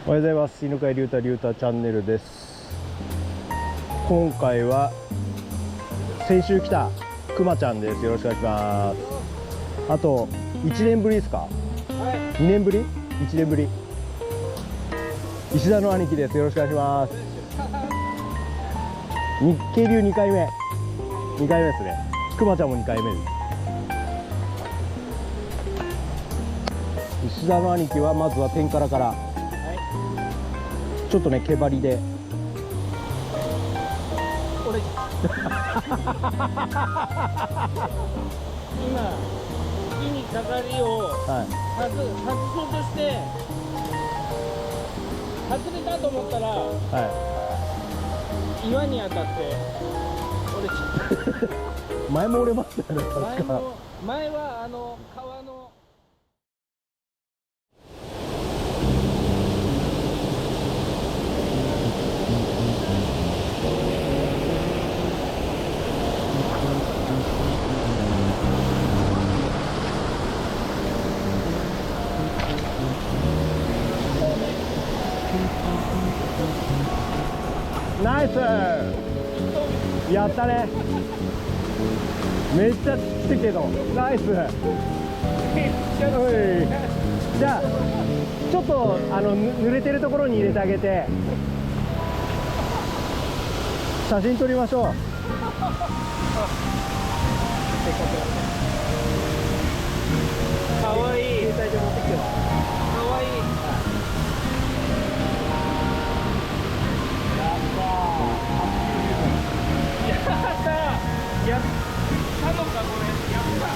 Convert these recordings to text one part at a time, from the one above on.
おはようございます。犬飼龍太チャンネルです。今回は先週来たくまちゃんです。よろしくお願いします。あと1年ぶりですか？はい、2年ぶり ?1 年ぶり。石田の兄貴です。よろしくお願いします。日系流2回目ですね。くまちゃんも2回目です。石田の兄貴はまずは天からから、ちょっとね毛張りで今木にかかりを外そうとして外れたと思ったら、岩に当たって折れちゃった。前も折れましたよね。前は川のナイス、やったね。めっちゃ来てけどナイス。じゃあちょっと濡れてるところに入れてあげて写真撮りましょう。かわいい。携帯で持ってきてよ。かわいい。やったのかこれ。やった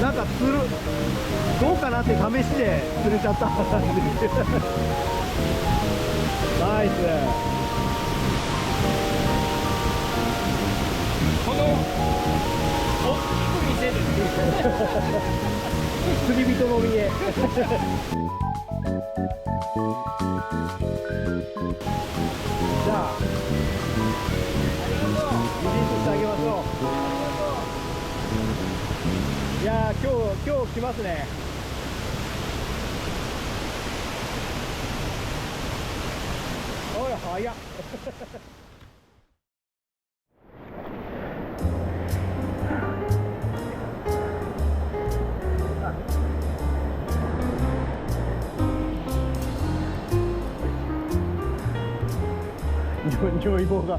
なんかどうかなって試して釣れちゃったナイス。この大きく見せる釣り人の見えじゃあリリースしてあげましょう。いやー今日来ますね。おい早っ如意棒が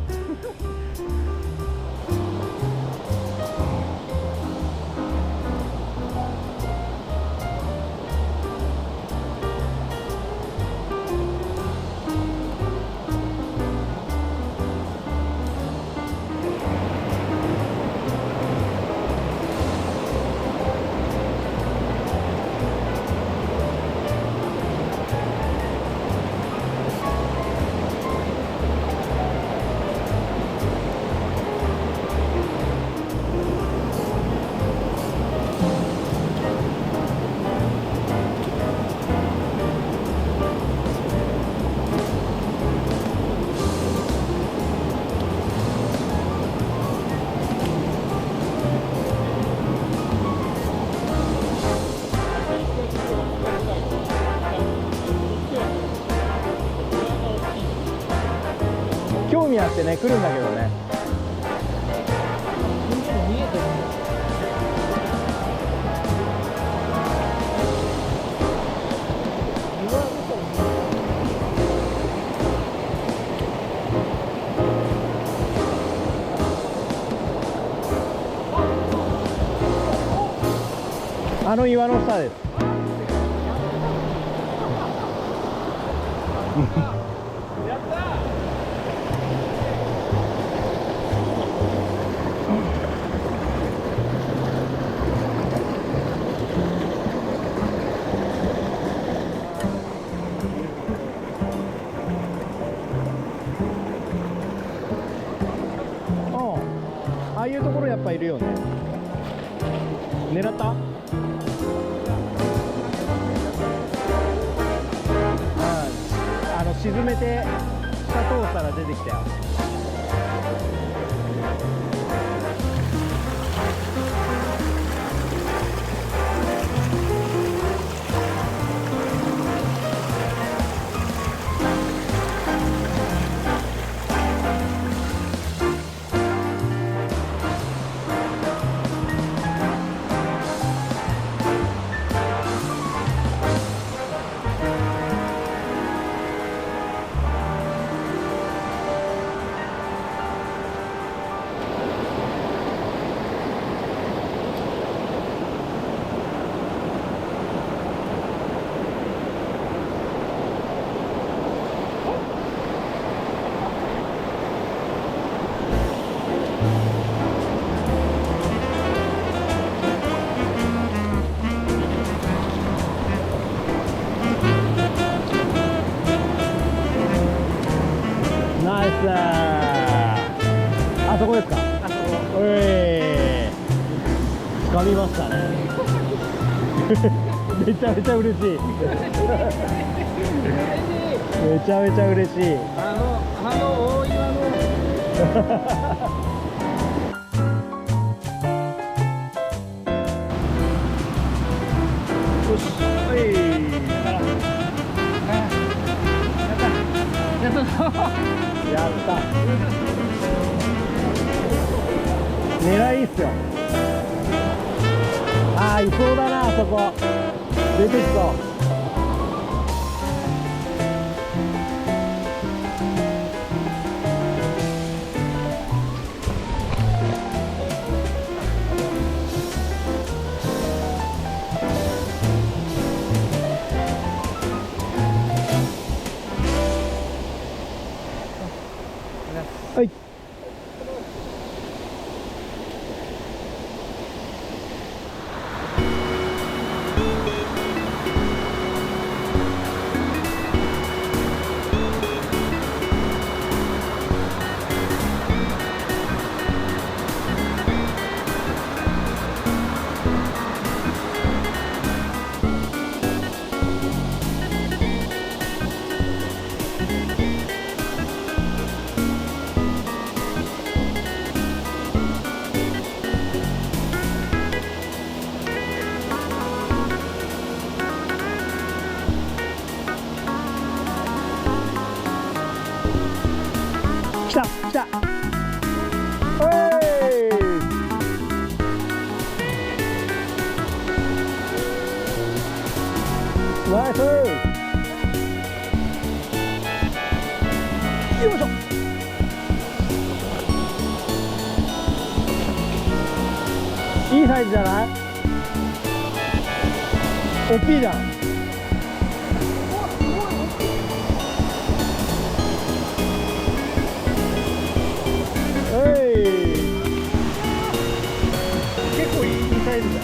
興味あってね来るんだけどね。あの岩の下です。やったー。ああいうところやっぱいるよね。狙った？沈めて下通したら出てきたよ。掴みましたね。めちゃめちゃ嬉しい。めちゃめちゃ嬉しい。大岩のよし、はい。やったやった。狙いいっすよ。ああ、いそうだな、あそこ。出てきそう。はい。来た来た。おい。ナイス。よいしょ。いいサイズじゃない？大きいじゃん。結構いいサイズだ。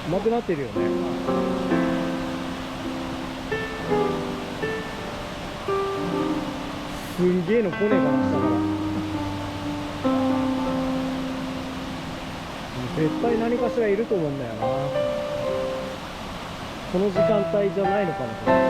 うまくなってるよね。すんげえの来ねえかな、下から。絶対何かしらいると思うんだよな。この時間帯じゃないのかもしれない。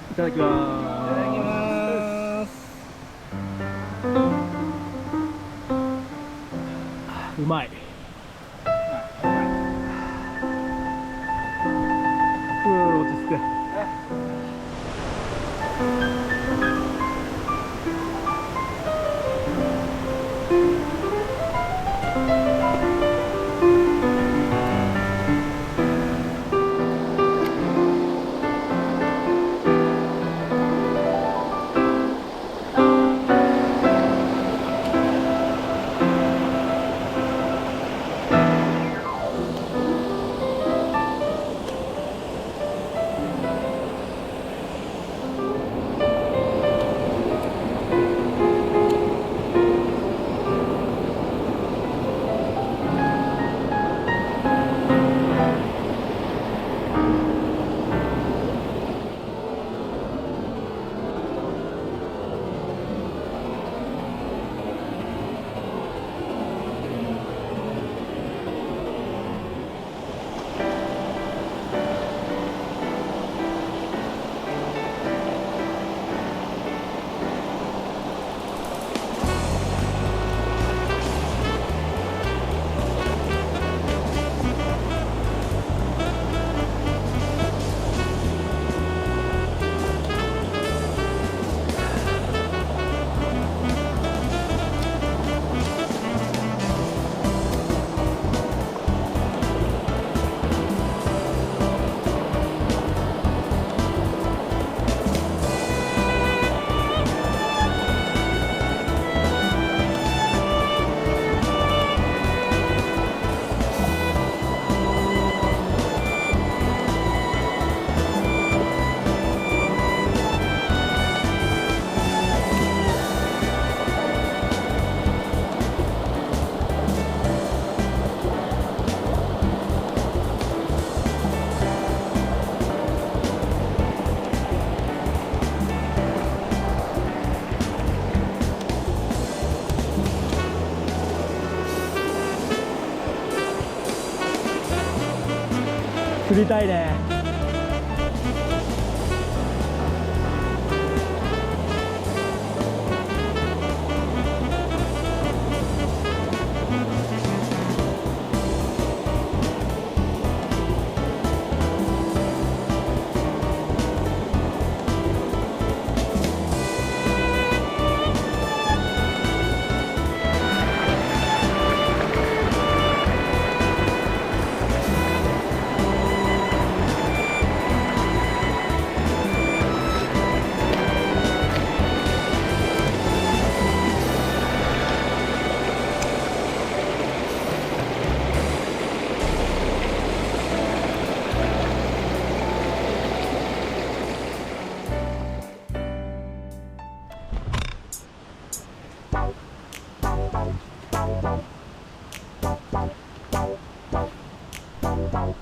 いただきます。うまい。落ち着く。釣りたいね。Bye.